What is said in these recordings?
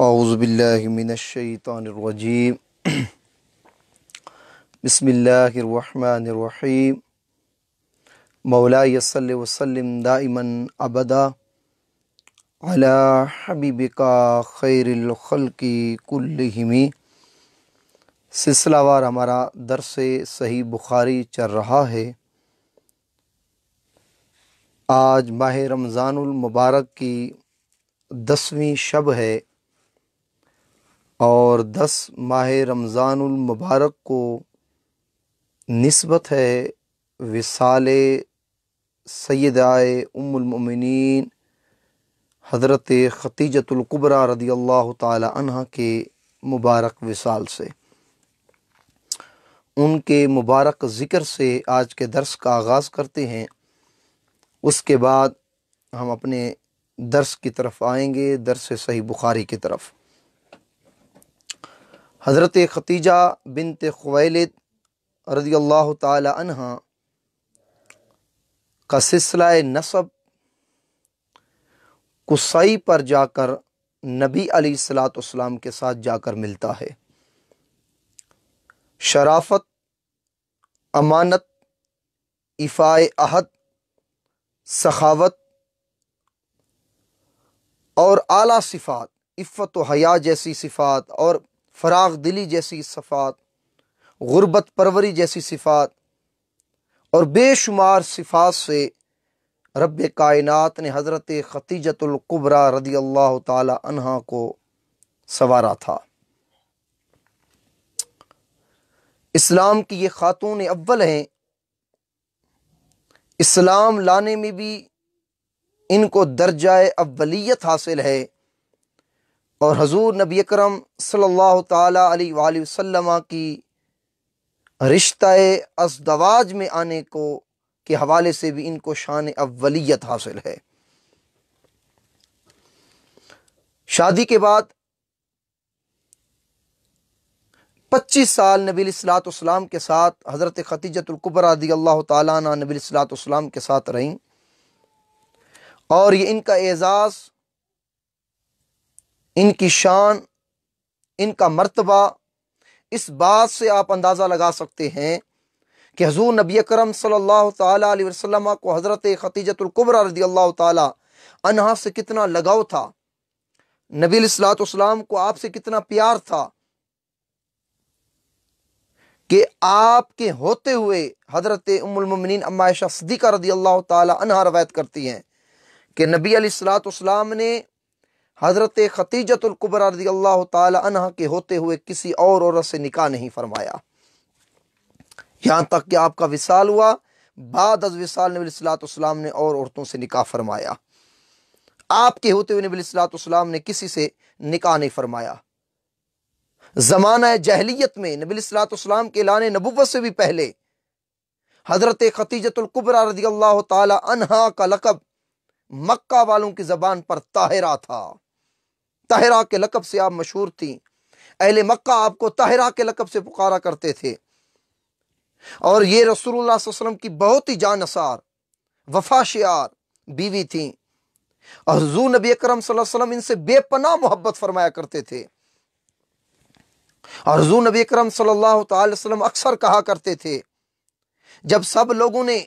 اعوذ باللہ من الشیطان الرجیم بسم اللہ الرحمن الرحیم مولاي صل وسلم دائما ابدا علی حبیبک خیر الخلق کلہم۔ سلسلہ وار ہمارا درس صحیح بخاری چل رہا ہے۔ آج ماہ رمضان المبارک کی 10ویں شب ہے اور 10 ماہ رمضان المبارک کو نسبت ہے وصال سیدہ ام المؤمنین حضرت خدیجۃ الکبریٰ رضی اللہ تعالی عنہ کے مبارک وصال سے۔ ان کے مبارک ذکر سے آج کے درس کا آغاز کرتے ہیں، اس کے بعد ہم اپنے درس کی طرف آئیں گے، درس صحیح بخاری کی طرف۔ حضرت خدیجہ بنت خویلد رضی اللہ تعالی عنہ کا سلسلہ نسب قصی پر جا کر نبی علیہ الصلوۃ والسلام کے ساتھ جا کر ملتا ہے۔ شرافت، امانت، ایفاء عہد، سخاوت اور اعلیٰ صفات، عفت و حیا جیسی صفات اور فراغ دلی جیسی صفات، غربت پروری جیسی صفات اور بے شمار صفات سے رب کائنات نے حضرت خدیجۃ الکبریٰ رضی اللہ تعالی عنہ کو سنوارا تھا۔ اسلام کی یہ خاتون اول ہیں، اسلام لانے میں بھی ان کو درجہ اولیت حاصل ہے، اور حضور نبی اکرم صلی اللہ تعالی علیہ وآلہ وسلم کی رشتہ ازدواج میں آنے کو کے حوالے سے بھی ان کو شان اولیت حاصل ہے۔ شادی کے بعد 25 سال نبی علیہ الصلوۃ والسلام کے ساتھ حضرت خدیجۃ الکبریٰ رضی اللہ تعالیٰ عنہ نبی علیہ الصلوۃ والسلام کے ساتھ رہیں، اور یہ ان کا اعزاز، ان کی شان، ان کا مرتبہ اس بات سے آپ اندازہ لگا سکتے ہیں کہ حضور نبی اکرم صلی اللہ تعالی علیہ وسلم کو حضرت خدیجۃ الکبریٰ رضی اللہ تعالی عنہا سے کتنا لگاؤ تھا، نبی علیہ الصلوۃ والسلام کو آپ سے کتنا پیار تھا، کہ آپ کے ہوتے ہوئے حضرت ام المؤمنین ام عائشہ صدیقہ رضی اللہ تعالی عنہا روایت کرتی ہیں کہ نبی علیہ الصلوۃ والسلام نے حضرت خدیجۃ الکبریٰ رضی اللہ تعالی عنہ کے ہوتے ہوئے کسی اور عورت سے نکاح نہیں فرمایا، یہاں تک کہ آپ کا وصال ہوا، بعد از وصال نبی علیہ الصلوۃ والسلام نے اور عورتوں سے نکاح فرمایا۔ آپ کے ہوتے ہوئے نبی علیہ الصلوۃ والسلام نے کسی سے نکاح نہیں فرمایا۔ زمانہ جاہلیت میں نبی علیہ الصلوۃ والسلام کے اعلان نبوت سے بھی پہلے حضرت خدیجۃ الکبریٰ رضی اللہ تعالی عنہا کا لقب مکہ والوں کی زبان پر طاہرہ تھا۔ طاہرہ کے لقب سے آپ مشہور تھیں، اہل مکہ آپ کو طاہرہ کے لقب سے پکارا کرتے تھے، اور یہ رسول اللہ صلی اللہ علیہ وسلم کی بہت ہی جان نثار، وفا شعار بیوی تھیں، اور حضور نبی اکرم صلی اللہ علیہ وسلم ان سے بے پناہ محبت فرمایا کرتے تھے، اور حضور نبی اکرم صلی اللہ تعالی وسلم اکثر کہا کرتے تھے، جب سب لوگوں نے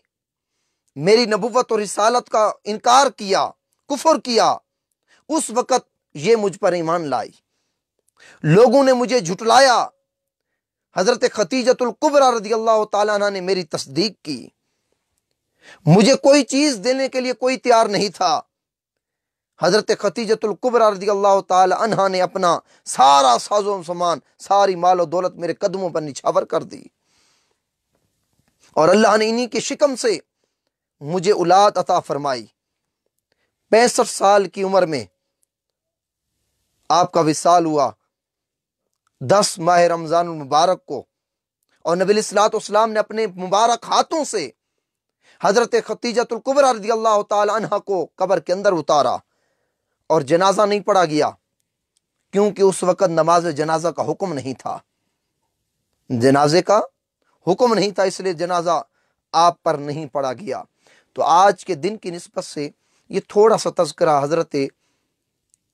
میری نبوت اور رسالت کا انکار کیا، کفر کیا، اس وقت یہ مجھ پر ایمان لائی، لوگوں نے مجھے جھٹلایا، حضرت خدیجۃ الکبریٰ رضی اللہ تعالیٰ عنہ نے میری تصدیق کی، مجھے کوئی چیز دینے کے لیے کوئی تیار نہیں تھا، حضرت خدیجۃ الکبریٰ رضی اللہ تعالی عنہ نے اپنا سارا ساز و سامان، ساری مال و دولت میرے قدموں پر نچھاور کر دی، اور اللہ نے انہی کے شکم سے مجھے اولاد عطا فرمائی۔ 65 سال کی عمر میں آپ کا وصال ہوا 10 ماہ رمضان المبارک کو، اور نبی علیہ الصلوۃ والسلام نے اپنے مبارک ہاتھوں سے حضرت خدیجۃ الکبریٰ رضی اللہ تعالی عنہ کو قبر کے اندر اتارا، اور جنازہ نہیں پڑھا گیا، کیونکہ اس وقت نماز جنازہ کا حکم نہیں تھا، جنازے کا حکم نہیں تھا، اس لیے جنازہ آپ پر نہیں پڑھا گیا۔ تو آج کے دن کی نسبت سے یہ تھوڑا سا تذکرہ حضرت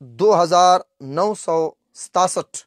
2967।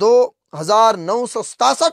2967,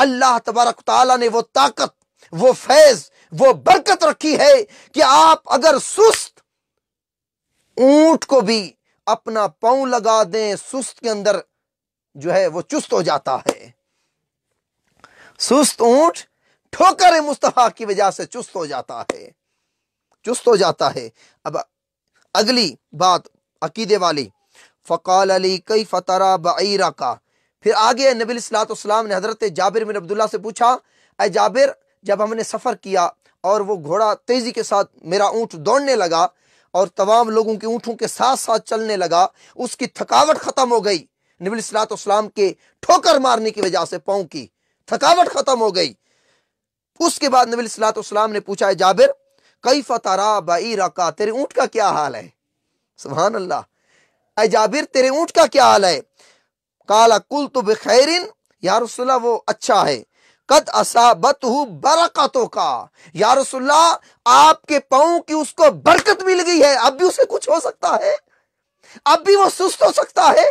اللہ تبارک تعالیٰ نے وہ طاقت، وہ فیض، وہ برکت رکھی ہے کہ آپ اگر سست اونٹ کو بھی اپنا پاؤں لگا دیں، سست کے اندر جو ہے وہ چست ہو جاتا ہے۔ سست اونٹ ٹھوکر مصطفیٰ کی وجہ سے چست ہو جاتا ہے، چست ہو جاتا ہے۔ اب اگلی بات عقیدے والی، فقال علی کیف تری بعیرک، پھر آگے نبی علیہ الصلوۃ والسلام نے حضرت جابر بن عبداللہ سے پوچھا، اے جابر، جب ہم نے سفر کیا اور وہ گھوڑا تیزی کے ساتھ میرا اونٹ دوڑنے لگا اور تمام لوگوں کے اونٹوں کے ساتھ ساتھ چلنے لگا، اس کی تھکاوٹ ختم ہو گئی، نبی علیہ الصلوۃ والسلام کے ٹھوکر مارنے کی وجہ سے پاؤں کی تھکاوٹ ختم ہو گئی۔ اس کے بعد نبی علیہ الصلوۃ والسلام نے پوچھا، اے جابر کیف تری بعیرک، تیرے اونٹ کا کیا حال ہے؟ سبحان اللہ، اے جابر تیرے اونٹ کا کیا حال ہے؟ قال قلت بخیر، یا رسول اللہ وہ اچھا ہے۔ قد اصابتہ برکتک، یا رسول اللہ آپ کے پاؤں کی اس کو برکت مل گئی ہے، اب بھی اسے کچھ ہو سکتا ہے، اب بھی وہ سست ہو سکتا ہے،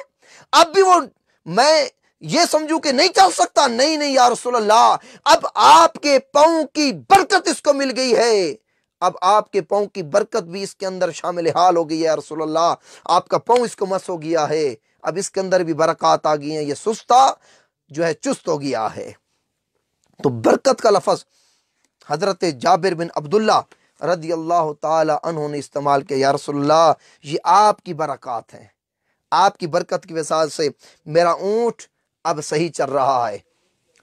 اب بھی وہ میں یہ سمجھوں کہ نہیں چل سکتا، نہیں نہیں یا رسول اللہ، اب آپ کے پاؤں کی برکت اس کو مل گئی ہے، اب آپ کے پاؤں کی برکت بھی اس کے اندر شامل حال ہو گئی ہے یا رسول اللہ، آپ کا پاؤں اس کو مس ہو گیا ہے، اب اس کے اندر بھی برکات آ گئی ہیں، یہ سستا جو ہے چست ہو گیا ہے۔ تو برکت کا لفظ حضرت جابر بن عبداللہ رضی اللہ تعالی عنہ نے استعمال کیا، یا رسول اللہ یہ آپ کی برکات ہیں، آپ کی برکت کی وجہ سے میرا اونٹ اب صحیح چل رہا ہے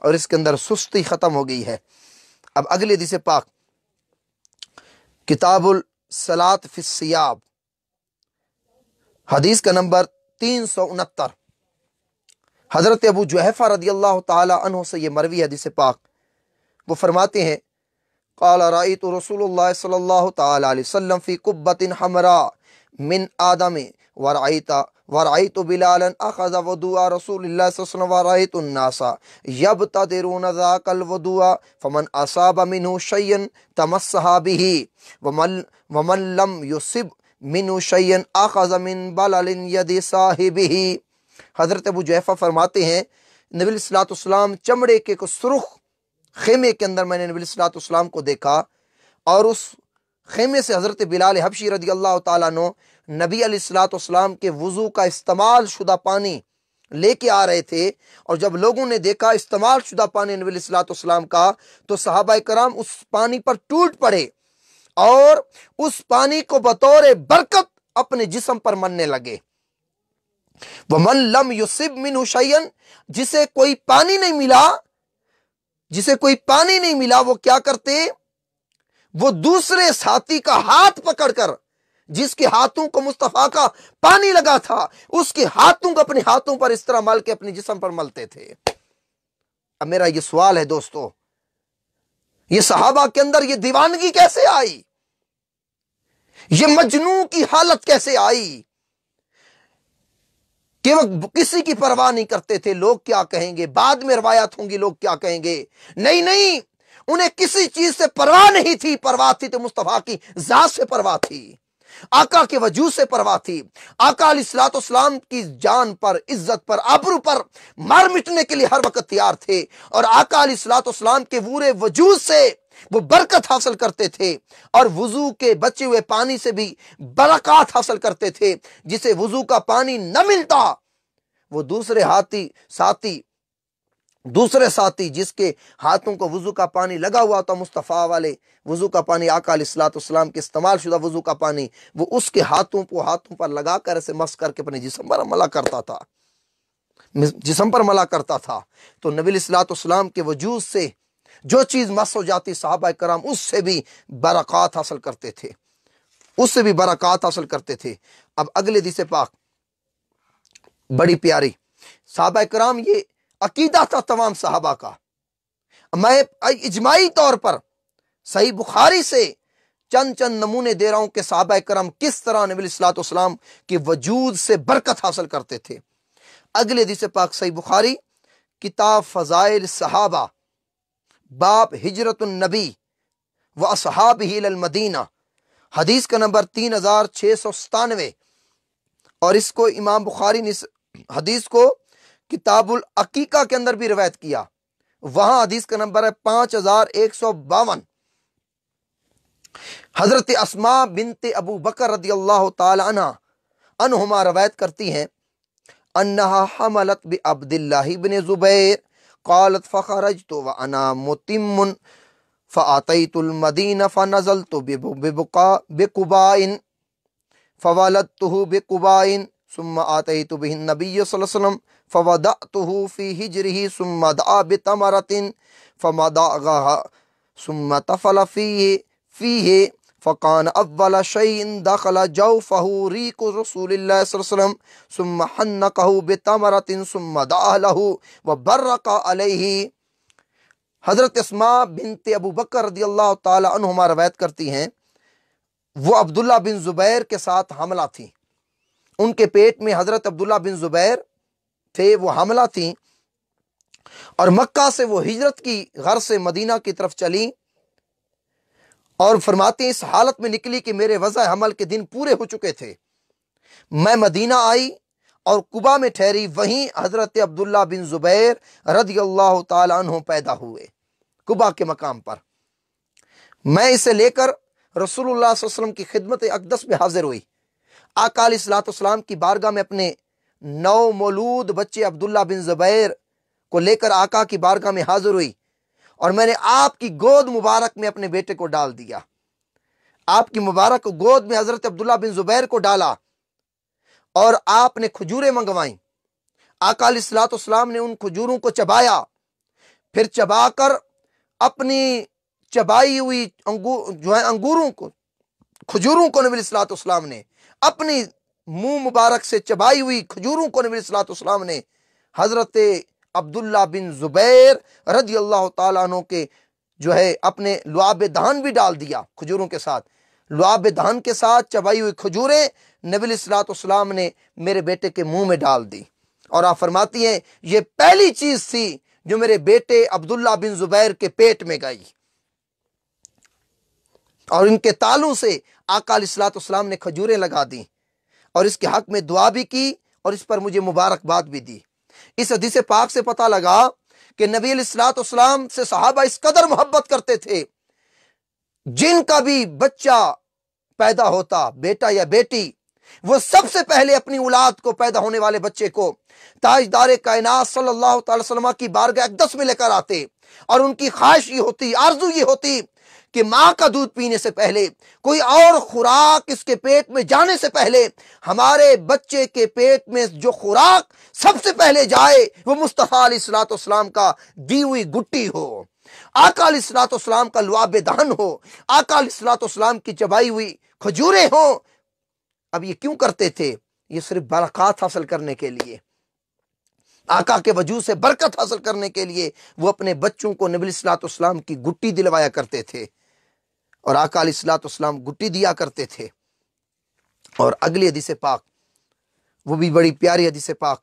اور اس کے اندر سستی ختم ہو گئی ہے۔ اب اگلی حدیث پاک کتاب الصلاۃ فی الثیاب، حدیث کا نمبر 369، حضرت ابو جحیفہ رضی اللہ تعالی عنہ سے یہ مروی حدیث پاک، وہ فرماتے ہیں قال رأیت رسول اللہ صلی اللہ تعالی علیہ وسلم فی قبۃ حمراء من آدم ورأیت بلالا اخذ وضوء رسول اللہ صلی اللہ علیہ وسلم ورأیت الناس یبتدرون ذاک الوضوء فمن اصاب منہ شیئا تمسح به ومن لم یصب منہ شیئا اخذ من بلل ید صاحبہ۔ حضرت ابو جحیفہ فرماتے ہیں نبی علیہ الصلوۃ والسلام چمڑے کے سرخ خیمے کے اندر میں نے نبی علیہ الصلوۃ والسلام کو دیکھا، اور اس خیمے سے حضرت بلال حبشی رضی اللہ تعالیٰ عنہ نبی علیہ الصلوۃ والسلام کے وضو کا استعمال شدہ پانی لے کے آ رہے تھے، اور جب لوگوں نے دیکھا استعمال شدہ پانی نبی علیہ الصلوۃ والسلام کا، تو صحابہ کرام اس پانی پر ٹوٹ پڑے اور اس پانی کو بطور برکت اپنے جسم پر ملنے لگے۔ وَمَن لَّمْ يُصِبْ مِنْهُ شَيْئًا، جسے کوئی پانی نہیں ملا، وہ کیا کرتے؟ وہ دوسرے ساتھی کا ہاتھ پکڑ کر، جس کے ہاتھوں کو مصطفیٰ کا پانی لگا تھا، اس کے ہاتھوں کو اپنے ہاتھوں پر اس طرح مل کے اپنے جسم پر ملتے تھے۔ اب میرا یہ سوال ہے دوستو، یہ صحابہ کے اندر یہ دیوانگی کیسے آئی؟ یہ مجنون کی حالت کیسے آئی کہ وہ کسی کی پرواہ نہیں کرتے تھے؟ لوگ کیا کہیں گے، بعد میں روایات ہوں گی لوگ کیا کہیں گے، نہیں، انہیں کسی چیز سے پرواہ نہیں تھی، پرواہ تھی تو مصطفیٰ کی ذات سے پرواہ تھی، آقا کے وجود سے پرواہ تھی، آقا علیہ الصلوۃ والسلام کی جان پر، عزت پر، آبرو پر مار مٹنے کے لیے ہر وقت تیار تھے، اور آقا علیہ الصلوۃ والسلام کے پورے وجود سے وہ برکت حاصل کرتے تھے، اور وضو کے بچے ہوئے پانی سے بھی برکات حاصل کرتے تھے۔ جسے وضو کا پانی نہ ملتا، وہ دوسرے ساتھی جس کے ہاتھوں کو وضو کا پانی لگا ہوا تھا، مصطفیٰ والے وضو کا پانی، آقا علیہ الصلوۃ والسلام کے استعمال شدہ وضو کا پانی، وہ اس کے ہاتھوں پر لگا کر اسے مس کر کے اپنے جسم پر ملا کرتا تھا۔ تو نبی علیہ الصلوۃ والسلام کے وجود سے جو چیز مس ہو جاتی، صحابہ کرام اس سے بھی برکات حاصل کرتے تھے، اب اگلے حدیث پاک بڑی پیاری، صحابہ کرام یہ عقیدہ تھا تمام صحابہ کا۔ میں اجماعی طور پر صحیح بخاری سے چند نمونے دے رہا ہوں کہ صحابہ کرام کس طرح نبی علیہ الصلوۃ والسلام کے وجود سے برکت حاصل کرتے تھے۔ اگلے حدیث پاک صحیح بخاری کتاب فضائل صحابہ، باب ہجرت النبی و اصحابہ الی المدینہ، حدیث کا نمبر 3697، اور اس کو امام بخاری نے حدیث کو کتاب العقیقہ کے اندر بھی روایت کیا، وہاں حدیث کا نمبر ہے 5152۔ حضرت اسماء بنت ابو بکر رضی اللہ تعالی عنہما روایت کرتی ہیں انہا حملت بعبد اللہ بن زبیر قالت فخرجت وانا متم فآتیت المدینہ فنزلت بقباء فولدته بقباء ثم آتیت به النبی صلی اللہ علیہ وسلم فوضعته في حجره ثم دعا بتمرة فمضغها ثم تفل فيه فكان أول شيء دخل جوفه ريق رسول الله صلى الله عليه وسلم ثم حنكه بتمرة ثم دعا له وبرك عليه۔ حضرت اسماء بنت ابو بکر رضی اللہ تعالی عنہما روایت کرتی ہیں وہ عبداللہ بن زبیر کے ساتھ حاملہ تھیں، ان کے پیٹ میں حضرت عبداللہ بن زبیر تھے، وہ حاملہ تھیں، اور مکہ سے وہ ہجرت کی غرض سے مدینہ کی طرف چلی، اور فرماتی ہیں اس حالت میں نکلی کہ میرے وضع حمل کے دن پورے ہو چکے تھے۔ میں مدینہ آئی اور قباء میں ٹھہری، وہیں حضرت عبداللہ بن زبیر رضی اللہ تعالی عنہ پیدا ہوئے قباء کے مقام پر۔ میں اسے لے کر رسول اللہ صلی اللہ علیہ وسلم کی خدمت اقدس میں حاضر ہوئی، آقا علیہ السلام کی بارگاہ میں اپنے نو مولود بچے عبداللہ بن زبیر کو لے کر آقا کی بارگاہ میں حاضر ہوئی، اور میں نے آپ کی گود مبارک میں اپنے بیٹے کو ڈال دیا، آپ کی مبارک گود میں حضرت عبداللہ بن زبیر کو ڈالا، اور آپ نے کھجوریں منگوائیں، آقا علیہ السلام نے ان کھجوروں کو چبایا، پھر چبا کر اپنی چبائی ہوئی انگوروں کو، کھجوروں کو نبی علیہ السلام نے اپنی منہ مبارک سے چبائی ہوئی کھجوروں کو نبی علیہ السلام نے حضرت عبداللہ بن زبیر رضی اللہ تعالیٰ عنہ کے اپنے لعاب دہن بھی ڈال دیا، کھجوروں کے ساتھ، لعاب دہن کے ساتھ چبائی ہوئی کھجوریں نبی علیہ السلام نے میرے بیٹے کے منہ میں ڈال دی، اور آپ فرماتی ہیں یہ پہلی چیز تھی جو میرے بیٹے عبداللہ بن زبیر کے پیٹ میں گئی، اور ان کے تالوں سے آقا علیہ السلام نے کھجوریں لگا دی، اور اس کے حق میں دعا بھی کی، اور اس پر مجھے مبارکباد بھی دی۔ اس حدیث پاک سے پتہ لگا کہ نبی علیہ السلام سے صحابہ اس قدر محبت کرتے تھے، جن کا بھی بچہ پیدا ہوتا، بیٹا یا بیٹی، وہ سب سے پہلے اپنی اولاد کو، پیدا ہونے والے بچے کو تاجدار کائنات صلی اللہ تعالی وسلم کی بارگاہ اقدس میں لے کر آتے، اور ان کی خواہش یہ ہوتی، آرزو یہ ہوتی کہ ماں کا دودھ پینے سے پہلے، کوئی اور خوراک اس کے پیٹ میں جانے سے پہلے، ہمارے بچے کے پیٹ میں جو خوراک سب سے پہلے جائے وہ مصطفیٰ علیہ السلام کا دی ہوئی گٹی ہو، آقا علیہ السلام کا لعاب دہن ہو، آقا علیہ السلام کی چبائی ہوئی کھجوریں ہوں۔ اب یہ کیوں کرتے تھے؟ یہ صرف برکات حاصل کرنے کے لیے، آقا کے وجود سے برکت حاصل کرنے کے لیے وہ اپنے بچوں کو نبی علیہ السلام کی گٹی دلوایا کرتے تھے، اور آقا علیہ السلام گٹی دیا کرتے تھے۔ اور اگلی حدیث پاک، وہ بھی بڑی پیاری حدیث پاک،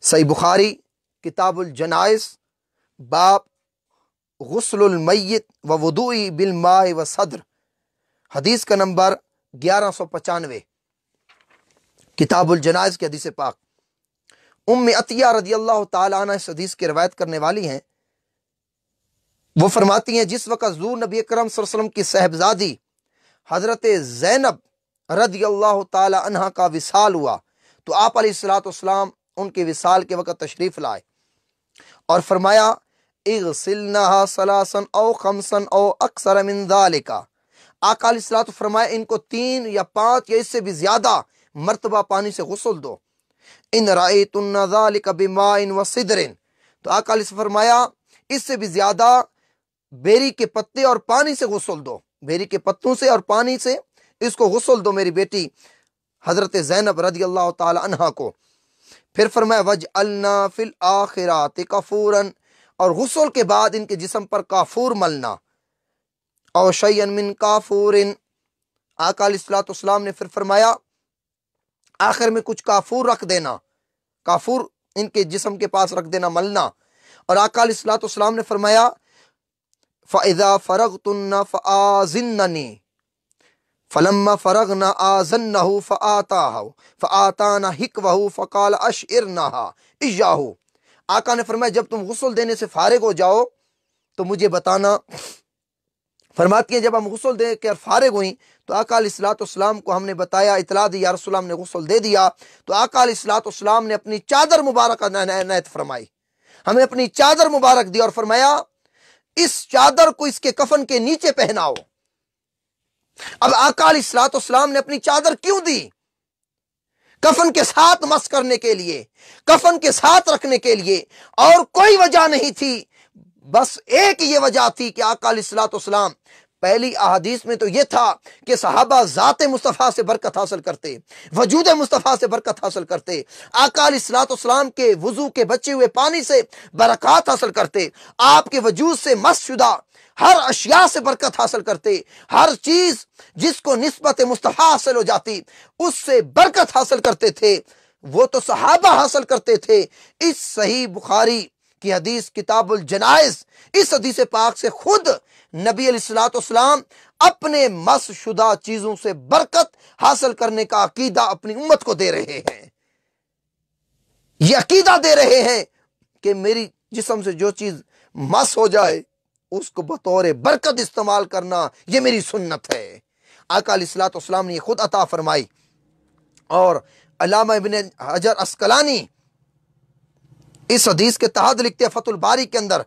صحیح بخاری کتاب الجنائز، باب غسل المیت و وضوء بالماء و صدر، حدیث کا نمبر 1195، کتاب الجنائز کی حدیث پاک۔ ام عطیہ رضی اللہ تعالی عنہ اس حدیث کی روایت کرنے والی ہیں، وہ فرماتی ہیں جس وقت حضور نبی اکرم صلی اللہ علیہ وسلم کی صاحبزادی حضرت زینب رضی اللہ تعالی عنہ کا وصال ہوا تو آپ علیہ السلام ان کے وصال کے وقت تشریف لائے اور فرمایا اغسلنها ثلاثا او خمسا او اکثر من ذالک، آقا علیہ السلام فرمایا ان کو 3 یا 5 یا اس سے بھی زیادہ مرتبہ پانی سے غسل دو، ان رأیتن ذالک بماء و صدر، تو آقا علیہ السلام فرمایا اس سے بھی زیادہ بیری کے پتے اور پانی سے غسل دو، بیری کے پتوں سے اور پانی سے اس کو غسل دو میری بیٹی حضرت زینب رضی اللہ تعالی عنہ کو۔ پھر فرمایا وجعلنا فی الآخرات کافورا، اور غسل کے بعد ان کے جسم پر کافور ملنا، او شیئا من کافور، آقا علیہ السلام نے پھر فرمایا آخر میں کچھ کافور رکھ دینا، کافور ان کے جسم کے پاس رکھ دینا، ملنا، اور آقا علیہ السلام نے فرمایا فَإِذَا فَرَغْتُنَّ فَآذِنَّنِي، فَلَمَّا فَرَغْنَا آذَنَّهُ فَآتَانَا حِكْوَهُ فَقَالَ أَشْعِرْنَاهَا إِيَّاهُ، آقا نے فرمایا جب تم غسل دینے سے فارغ ہو جاؤ تو مجھے بتانا۔ فرماتی ہیں جب ہم غسل دے کر فارغ ہوئیں تو آقا علیہ الصلوۃ والسلام کو ہم نے بتایا، اطلاع دی، یا رسول اللہ ہم نے غسل دے دیا۔ تو آقا علیہ الصلوۃ والسلام نے اپنی چادر مبارک عنایت فرمائی، ہمیں اپنی چادر مبارک دی اور فرمایا اس چادر کو اس کے کفن کے نیچے پہناؤ۔ اب آقا علیہ الصلوۃ والسلام نے اپنی چادر کیوں دی؟ کفن کے ساتھ مس کرنے کے لیے، کفن کے ساتھ رکھنے کے لیے، اور کوئی وجہ نہیں تھی، بس ایک یہ وجہ تھی کہ آقا علیہ الصلوۃ والسلام، پہلی احادیث میں تو یہ تھا کہ صحابہ ذات مصطفیٰ سے برکت حاصل کرتے، وجود مصطفیٰ سے برکت حاصل کرتے، آقا علیہ الصلوۃ والسلام کے وضو کے بچے ہوئے پانی سے برکات حاصل کرتے، آپ کے وجود سے مس شدہ ہر اشیاء سے برکت حاصل کرتے، ہر چیز جس کو نسبت مصطفیٰ حاصل ہو جاتی اس سے برکت حاصل کرتے تھے، وہ تو صحابہ حاصل کرتے تھے۔ اس صحیح بخاری کی حدیث کتاب الجنائز، اس حدیث پاک سے خود نبی علیہ الصلوۃ والسلام اپنے مس شدہ چیزوں سے برکت حاصل کرنے کا عقیدہ اپنی امت کو دے رہے ہیں۔ یہ عقیدہ دے رہے ہیں کہ میری جسم سے جو چیز مس ہو جائے اس کو بطور برکت استعمال کرنا، یہ میری سنت ہے۔ آقا علیہ الصلوۃ والسلام نے یہ خود عطا فرمائی۔ اور علامہ ابن حجر عسقلانی اس حدیث کے تحت لکھتے ہیں فتح الباری کے اندر،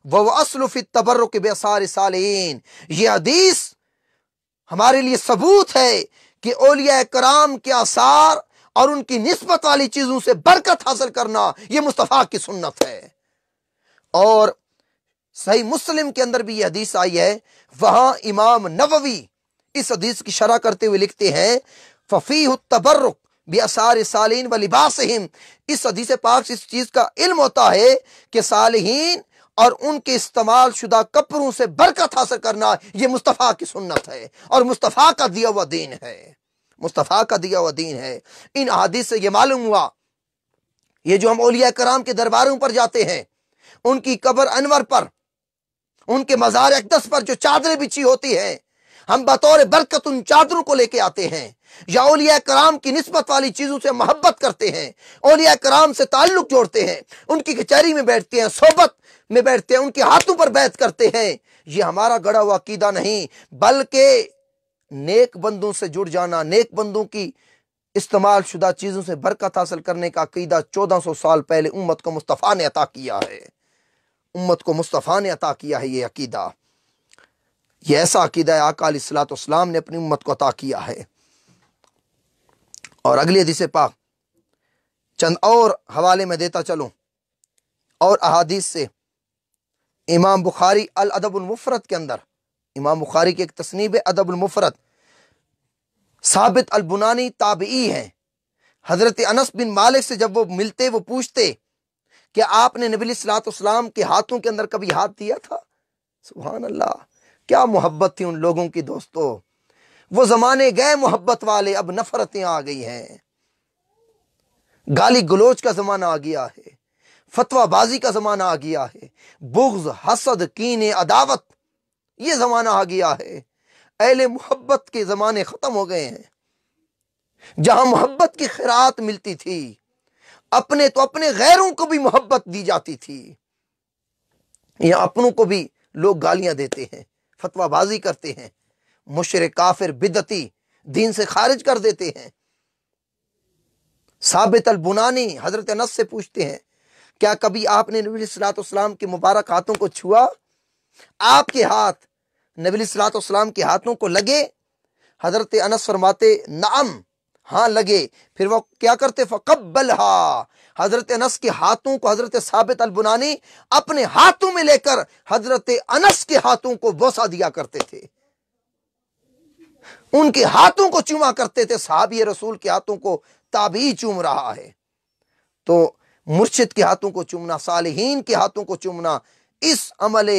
وَأَصْلُ فِي التَّبَرُّكِ بِأَثَارِ صَالِحِينَ، یہ حدیث ہمارے لیے ثبوت ہے کہ اولیاء کرام کے آثار اور ان کی نسبت والی چیزوں سے برکت حاصل کرنا یہ مصطفیٰ کی سنت ہے۔ اور صحیح مسلم کے اندر بھی یہ حدیث آئی ہے، وہاں امام نووی اس حدیث کی شرح کرتے ہوئے لکھتے ہیں فَفِيهُ التَّبَرُّكُ بِأَثَارِ صَالِحِينَ وَلِبَاسِهِمْ، اس حدیث پاک سے اس چیز کا علم ہوتا ہے کہ صالحین اور ان کے استعمال شدہ کپڑوں سے برکت حاصل کرنا یہ مصطفیٰ کی سنت ہے اور مصطفیٰ کا دیا ہوا دین ہے، مصطفیٰ کا دیا ہوا دین ہے۔ ان احادیث سے یہ معلوم ہوا، یہ جو ہم اولیاء کرام کے درباروں پر جاتے ہیں، ان کی قبر انور پر، ان کے مزار اقدس پر جو چادریں بچھی ہوتی ہیں، ہم بطور برکت ان چادروں کو لے کے آتے ہیں، یا اولیاء کرام کی نسبت والی چیزوں سے محبت کرتے ہیں، اولیاء کرام سے تعلق جوڑتے ہیں، ان کی کچہری میں بیٹھتے ہیں، صحبت میں بیٹھتے ہیں، ان کے ہاتھوں پر بیعت کرتے ہیں، یہ ہمارا گڑا ہوا عقیدہ نہیں، بلکہ نیک بندوں سے جڑ جانا، نیک بندوں کی استعمال شدہ چیزوں سے برکت حاصل کرنے کا عقیدہ 1400 سال پہلے امت کو مصطفیٰ نے عطا کیا ہے، امت کو مصطفیٰ نے عطا کیا ہے یہ عقیدہ، یہ ایسا عقیدہ ہے آقا علیہ الصلوۃ والسلام نے اپنی امت کو عطا کیا ہے۔ اور اگلی حدیث پاک چند اور حوالے میں دیتا چلوں اور احادیث سے، امام بخاری الادب المفرد کے اندر، امام بخاری کی ایک تصنیف ادب المفرد، ثابت البنانی تابعی ہیں، حضرت انس بن مالک سے جب وہ ملتے وہ پوچھتے کہ آپ نے نبی صلی اللہ علیہ وسلم کے ہاتھوں کے اندر کبھی ہاتھ دیا تھا؟ سبحان اللہ، کیا محبت تھی ان لوگوں کی دوستو، وہ زمانے گئے محبت والے، اب نفرتیں آ گئی ہیں، گالی گلوچ کا زمانہ آ گیا ہے، فتوہ بازی کا زمانہ آ گیا ہے، بغض، حسد، کینے، عداوت، یہ زمانہ آ گیا ہے، اہل محبت کے زمانے ختم ہو گئے ہیں۔ جہاں محبت کی خیرات ملتی تھی، اپنے تو اپنے، غیروں کو بھی محبت دی جاتی تھی، یا اپنوں کو بھی لوگ گالیاں دیتے ہیں، فتوہ بازی کرتے ہیں، مشرک، کافر، بدعتی، دین سے خارج کر دیتے ہیں۔ ثابت البنانی حضرت انس سے پوچھتے ہیں کیا کبھی آپ نے نبی صلی اللہ علیہ وسلم کے مبارک ہاتھوں کو چھوا؟ آپ کے ہاتھ نبی صلی اللہ علیہ وسلم کے ہاتھوں کو لگے؟ حضرت انس فرماتے نعم، ہاں لگے۔ پھر وہ کیا کرتے؟ فقبلہا، حضرت انس کے ہاتھوں کو حضرت ثابت البنانی اپنے ہاتھوں میں لے کر حضرت انس کے ہاتھوں کو بوسہ دیا کرتے تھے، ان کے ہاتھوں کو چوما کرتے تھے۔ صحابی رسول کے ہاتھوں کو تابعی چوم رہا ہے، تو مرشد کے ہاتھوں کو چومنا، صالحین کے ہاتھوں کو چومنا، اس عمل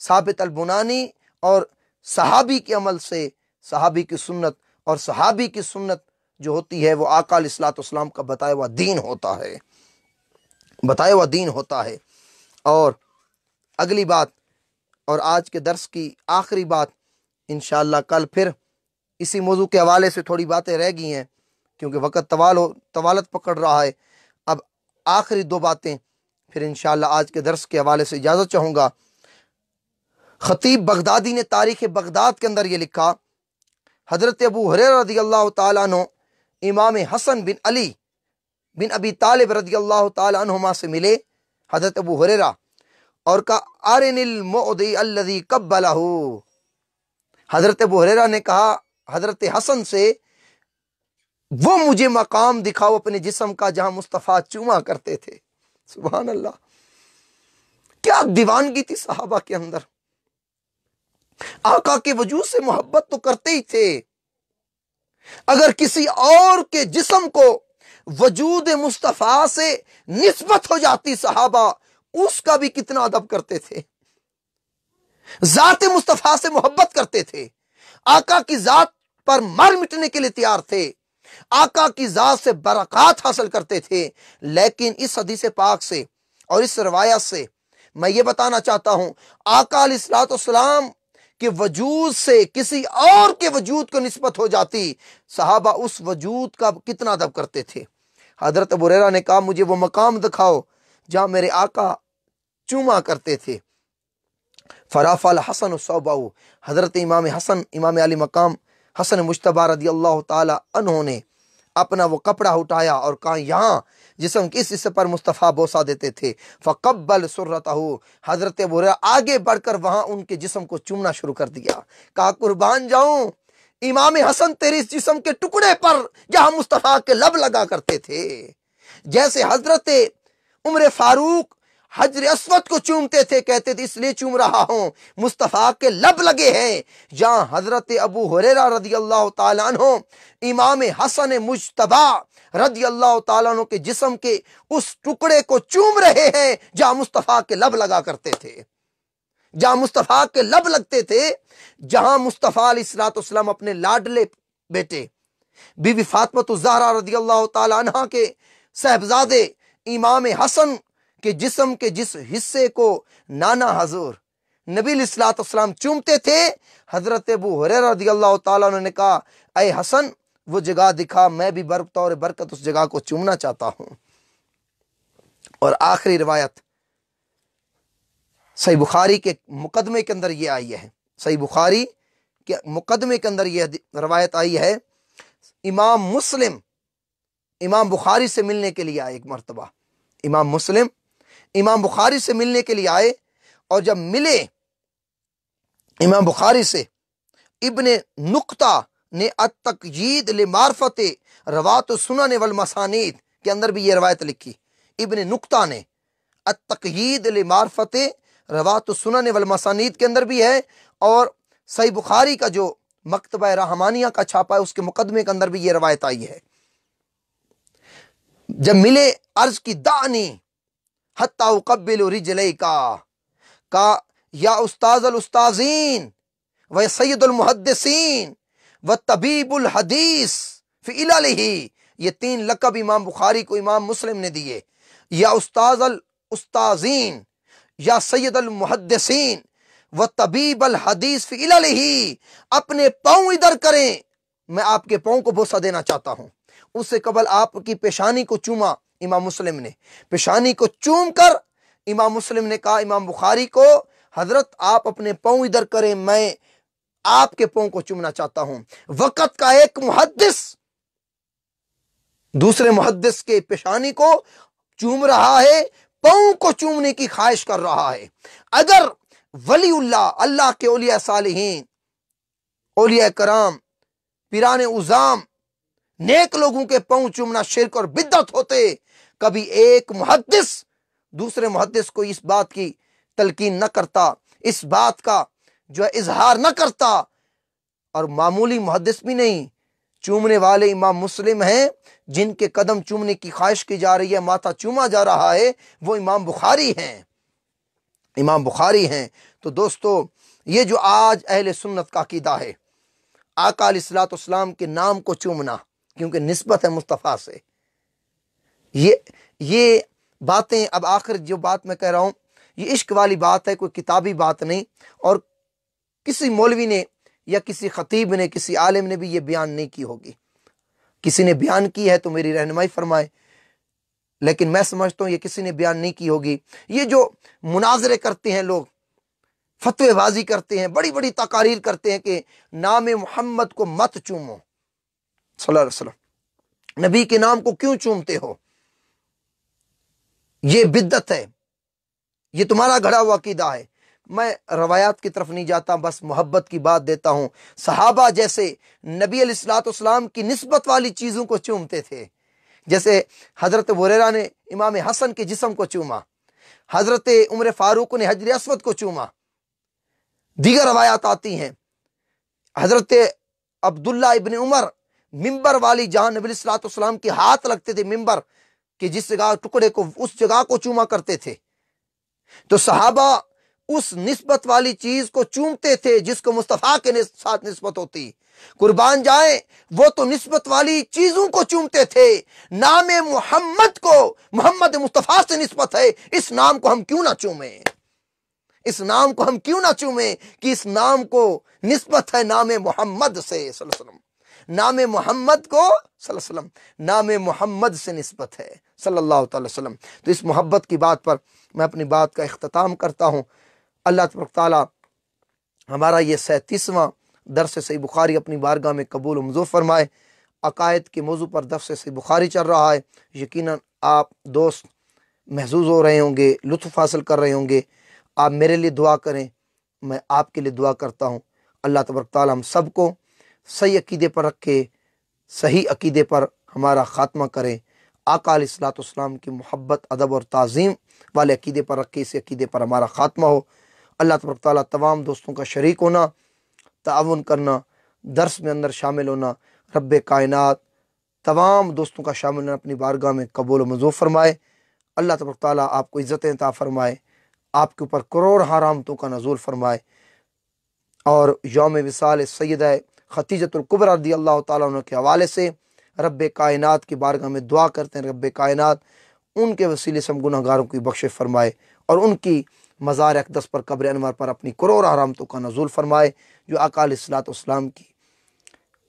ثابت البنانی اور صحابی کے عمل سے صحابی کی سنت، اور صحابی کی سنت جو ہوتی ہے وہ آقا علیہ الصلوۃ والسلام کا بتایا ہوا دین ہوتا ہے، بتایا ہوا دین ہوتا ہے۔ اور اگلی بات اور آج کے درس کی آخری بات، انشاءاللہ کل پھر اسی موضوع کے حوالے سے تھوڑی باتیں رہ گئی ہیں کیونکہ وقت طوالت پکڑ رہا ہے۔ اب آخری دو باتیں پھر انشاءاللہ آج کے درس کے حوالے سے اجازت چاہوں گا۔ خطیب بغدادی نے تاریخ بغداد کے اندر یہ لکھا، حضرت ابو ہریرہ رضی اللہ تعالیٰ عنہ امام حسن بن علی بن ابی طالب رضی اللہ تعالیٰ عنہما سے ملے حضرت ابو ہریرہ، اور کہا ارن المؤذی الذی قبلہ، حضرت ابو ہریرہ نے کہا حضرت حسن سے وہ مجھے مقام دکھاؤ اپنے جسم کا جہاں مصطفیٰ چوما کرتے تھے۔ سبحان اللہ، کیا دیوانگی تھی صحابہ کے اندر، آقا کے وجود سے محبت تو کرتے ہی تھے، اگر کسی اور کے جسم کو وجود مصطفیٰ سے نسبت ہو جاتی صحابہ اس کا بھی کتنا ادب کرتے تھے، ذات مصطفیٰ سے محبت کرتے تھے، آقا کی ذات پر مر مٹنے کے لیے تیار تھے، آقا کی ذات سے برکات حاصل کرتے تھے۔ لیکن اس حدیث پاک سے اور اس روایت سے میں یہ بتانا چاہتا ہوں، آقا علیہ الصلوۃ والسلام کے وجود سے کسی اور کے وجود کو نسبت ہو جاتی، صحابہ اس وجود کا کتنا ادب کرتے تھے۔ حضرت ابو ہریرہ نے کہا مجھے وہ مقام دکھاؤ جہاں میرے آقا چوما کرتے تھے۔ فرافع الحسن صوبہ، حضرت امام حسن، امام علی مقام حسن مجتبی رضی اللہ تعالی عنہ نے اپنا وہ کپڑا اٹھایا اور کہا یہاں جسم کے اس حصے پر مصطفیٰ بوسہ دیتے تھے، فقبل سرتہ، حضرت ابو ہریرہ آگے بڑھ کر وہاں ان کے جسم کو چومنا شروع کر دیا، کہا قربان جاؤں امام حسن تیری اس جسم کے ٹکڑے پر جہاں مصطفیٰ کے لب لگا کرتے تھے، جیسے حضرت عمر فاروق حجر اسود کو چومتے تھے، کہتے تھے اس لیے چوم رہا ہوں مصطفیٰ کے لب لگے ہیں، جہاں حضرت ابو ہریرہ رضی اللہ تعالیٰ عنہ امام حسن مجتبی رضی اللہ تعالیٰ عنہ کے جسم کے اس ٹکڑے کو چوم رہے ہیں جہاں مصطفیٰ کے لب لگا کرتے تھے، جہاں مصطفیٰ کے لب لگتے تھے، جہاں مصطفیٰ علیہ الصلوۃ والسلام اپنے لاڈلے بیٹے بی بی فاطمہ الزہرا رضی اللہ تعالیٰ عنہ کے صاحبزادے امام حسن کے جسم کے جس حصے کو نانا حضور نبی علیہ الصلوۃ والسلام چومتے تھے، حضرت ابو ہریرہ رضی اللہ تعالیٰ عنہ نے کہا اے حسن وہ جگہ دکھا، میں بھی بطور برکت اس جگہ کو چومنا چاہتا ہوں۔ اور آخری روایت صحیح بخاری کے مقدمے کے اندر یہ آئی ہے، صحیح بخاری کے مقدمے کے اندر یہ روایت آئی ہے، امام مسلم امام بخاری سے ملنے کے لیے آئے، ایک مرتبہ امام مسلم امام بخاری سے ملنے کے لیے آئے، اور جب ملے امام بخاری سے، ابن نقطہ نے التقیید لمعرفت روات السنن والمسانید کے اندر بھی یہ روایت لکھی، ابن نقطہ نے التقیید لمعرفت روات السنن والمسانید کے اندر بھی ہے، اور صحیح بخاری کا جو مکتبہ رحمانیہ کا چھاپا ہے اس کے مقدمے کے اندر بھی یہ روایت آئی ہے۔ جب ملے عرض کی دعنی حتی اقبل رجلیکا، کہا یا استاذ الاستاذین و سید المحدثین و طبیب الحدیث فی الالہ، یہ 3 لقب امام بخاری کو امام مسلم نے دیے، یا استاذ الاستاذین یا سید المحدثین و طبیب الحدیث فی الالہ، اپنے پاؤں ادھر کریں، میں آپ کے پاؤں کو بوسہ دینا چاہتا ہوں۔ اس سے قبل آپ کی پیشانی کو چوما امام مسلم نے، پیشانی کو چوم کر امام مسلم نے کہا امام بخاری کو حضرت آپ اپنے پاؤں ادھر کریں، میں آپ کے پاؤں کو چومنا چاہتا ہوں۔ وقت کا ایک محدث دوسرے محدث کے پیشانی کو چوم رہا ہے، پاؤں کو چومنے کی خواہش کر رہا ہے۔ اگر ولی اللہ، اللہ کے اولیاء صالحین، اولیاء کرام، پیران عظام، نیک لوگوں کے پاؤں چومنا شرک اور بدعت ہوتے، کبھی ایک محدث دوسرے محدث کو اس بات کی تلقین نہ کرتا، اس بات کا جو ہے اظہار نہ کرتا، اور معمولی محدث بھی نہیں، چومنے والے امام مسلم ہیں، جن کے قدم چومنے کی خواہش کی جا رہی ہے، ماتھا چوما جا رہا ہے، وہ امام بخاری ہیں، امام بخاری ہیں۔ تو دوستو، یہ جو آج اہل سنت کا عقیدہ ہے، آقا علیہ الصلوۃ والسلام کے نام کو چومنا، کیونکہ نسبت ہے مصطفیٰ سے، یہ باتیں، اب آخر جو بات میں کہہ رہا ہوں یہ عشق والی بات ہے، کوئی کتابی بات نہیں، اور کسی مولوی نے یا کسی خطیب نے، کسی عالم نے بھی یہ بیان نہیں کی ہوگی، کسی نے بیان کی ہے تو میری رہنمائی فرمائے، لیکن میں سمجھتا ہوں یہ کسی نے بیان نہیں کی ہوگی۔ یہ جو مناظرے کرتے ہیں لوگ، فتوے بازی کرتے ہیں، بڑی بڑی تقاریر کرتے ہیں کہ نام محمد کو مت چومو، صلی اللہ علیہ وسلم، نبی کے نام کو کیوں چومتے ہو، یہ بدعت ہے، یہ تمہارا گھڑا ہوا عقیدہ ہے۔ میں روایات کی طرف نہیں جاتا، بس محبت کی بات دیتا ہوں۔ صحابہ جیسے نبی علیہ الصلوۃ والسلام کی نسبت والی چیزوں کو چومتے تھے، جیسے حضرت ہریرہ نے امام حسن کے جسم کو چوما، حضرت عمر فاروق نے حجر اسود کو چوما، دیگر روایات آتی ہیں۔ حضرت عبداللہ ابن عمر ممبر والی جہاں نبی علیہ الصلوۃ والسلام کے ہاتھ لگتے تھے، ممبر کہ جس جگہ ٹکڑے کو، اس جگہ کو چوما کرتے تھے۔ تو صحابہ اس نسبت والی چیز کو چومتے تھے جس کو مصطفیٰ کے ساتھ نسبت ہوتی۔ قربان جائیں، وہ تو نسبت والی چیزوں کو چومتے تھے، نام محمد کو، محمد مصطفیٰ سے نسبت ہے، اس نام کو ہم کیوں نہ چومیں، اس نام کو ہم کیوں نہ چومیں کہ اس نام کو نسبت ہے نام محمد سے صلی اللہ علیہ وسلم، نام محمد کو صلی اللہ علیہ وسلم، نام محمد سے نسبت ہے صلی اللہ تعالی وسلم۔ تو اس محبت کی بات پر میں اپنی بات کا اختتام کرتا ہوں۔ اللہ تبارک تعالیٰ ہمارا یہ 37واں درس صحیح بخاری اپنی بارگاہ میں قبول و منظور فرمائے۔ عقائد کے موضوع پر درس صحیح بخاری چل رہا ہے، یقیناً آپ دوست محظوظ ہو رہے ہوں گے، لطف حاصل کر رہے ہوں گے۔ آپ میرے لیے دعا کریں، میں آپ کے لیے دعا کرتا ہوں۔ اللہ تبارک تعالیٰ ہم سب کو صحیح عقیدے پر رکھے، صحیح عقیدے پر ہمارا خاتمہ کرے، آقا علیہ الصلوۃ والسلام کی محبت، ادب اور تعظیم والے عقیدے پر رکھے، اس عقیدے پر ہمارا خاتمہ ہو۔ اللہ تبارک تعالیٰ تمام دوستوں کا شریک ہونا، تعاون کرنا، درس میں اندر شامل ہونا، رب کائنات تمام دوستوں کا شامل ہونا اپنی بارگاہ میں قبول و منظور فرمائے۔ اللہ تبارک تعالیٰ آپ کو عزت عطا فرمائے، آپ کے اوپر کروڑ رحمتوں کا نزول فرمائے، اور یوم وصال سیدہ خدیجۃ الکبریٰ رضی اللہ تعالیٰ عنہ کے حوالے سے رب کائنات کی بارگاہ میں دعا کرتے ہیں، رب کائنات ان کے وسیلے سے ہم گناہ گاروں کی بخشش فرمائے، اور ان کی مزار اقدس پر، قبر انور پر اپنی کروڑ رحمتوں کا نزول فرمائے، جو آقا علیہ الصلوۃ والسلام کی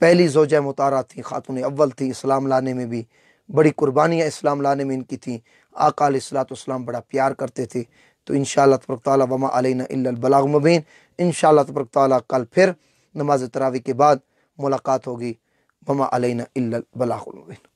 پہلی زوجہ مطہرہ تھیں، خاتون اول تھیں، اسلام لانے میں بھی بڑی قربانیاں اسلام لانے میں ان کی تھیں۔ آقا علیہ الصلوۃ والسلام بڑا پیار کرتے تھے۔ تو انشاءاللہ تبارک تعالیٰ وما علینا الا البلاغ المبین، انشاءاللہ تبارک تعالیٰ کل پھر نماز تراویح کے بعد ملاقات ہوگی۔ وما علینا الا البلاغ المبین۔